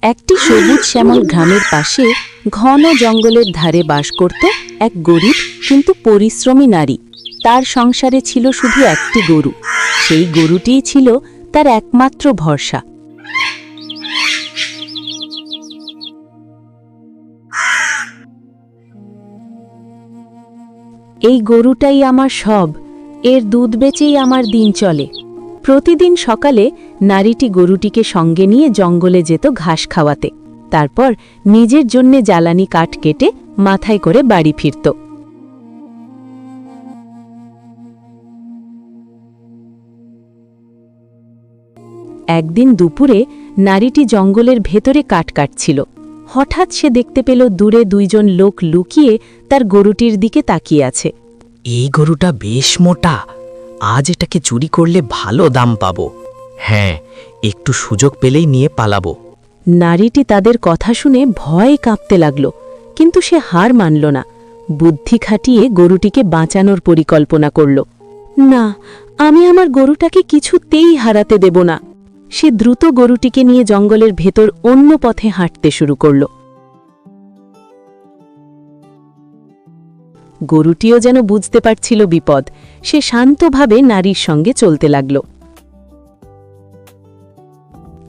একটি সবুজ শ্যামল গ্রামের পাশে ঘন জঙ্গলের ধারে বাস করত এক গরিব কিন্তু পরিশ্রমী নারী। তার সংসারে ছিল শুধু একটি গরু। সেই গরুটিই ছিল তার একমাত্র ভরসা। এই গরুটাই আমার সব, এর দুধ বেচেই আমার দিন চলে। প্রতিদিন সকালে নারীটি গরুটিকে সঙ্গে নিয়ে জঙ্গলে যেত ঘাস খাওয়াতে। তারপর নিজের জন্যে জ্বালানি কাঠ কেটে মাথায় করে বাড়ি ফিরত। একদিন দুপুরে নারীটি জঙ্গলের ভেতরে কাঠ কাটছিল। হঠাৎ সে দেখতে পেল দূরে দুইজন লোক লুকিয়ে তার গরুটির দিকে তাকিয়ে আছে। এই গরুটা বেশ মোটা, আজ এটাকে চুরি করলে ভালো দাম পাবো। হ্যাঁ, একটু সুযোগ পেলেই নিয়ে পালাবো। নারীটি তাদের কথা শুনে ভয়ে কাঁপতে লাগল, কিন্তু সে হার মানল না। বুদ্ধি খাটিয়ে গরুটিকে বাঁচানোর পরিকল্পনা করল। না, আমি আমার গরুটাকে কিছুতেই হারাতে দেব না। সে দ্রুত গরুটিকে নিয়ে জঙ্গলের ভেতর অন্য পথে হাঁটতে শুরু করল। গরুটিও যেন বুঝতে পারছিল বিপদ। সে শান্তভাবে নারীর সঙ্গে চলতে লাগল।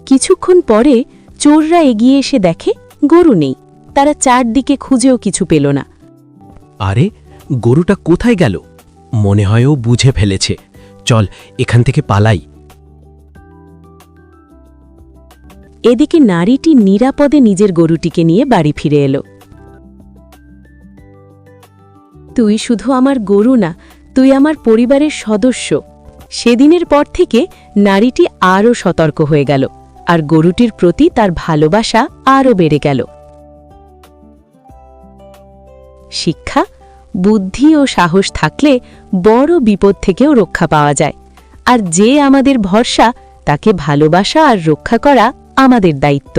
কিছুক্ষণ পরে চোররা এগিয়ে এসে দেখে গরু নেই। তারা চারদিকে খুঁজেও কিছু পেল না। আরে, গরুটা কোথায় গেল? মনে হয় ও বুঝে ফেলেছে। চল এখান থেকে পালাই। এদিকে নারীটি নিরাপদে নিজের গরুটিকে নিয়ে বাড়ি ফিরে এলো। তুই শুধু আমার গরু না, তুই আমার পরিবারের সদস্য। সেদিনের পর থেকে নারীটি আরও সতর্ক হয়ে গেল, আর গরুটির প্রতি তার ভালোবাসা আরও বেড়ে গেল। শিক্ষা, বুদ্ধি ও সাহস থাকলে বড় বিপদ থেকেও রক্ষা পাওয়া যায়। আর যে আমাদের ভরসা, তাকে ভালোবাসা আর রক্ষা করা আমাদের দায়িত্ব।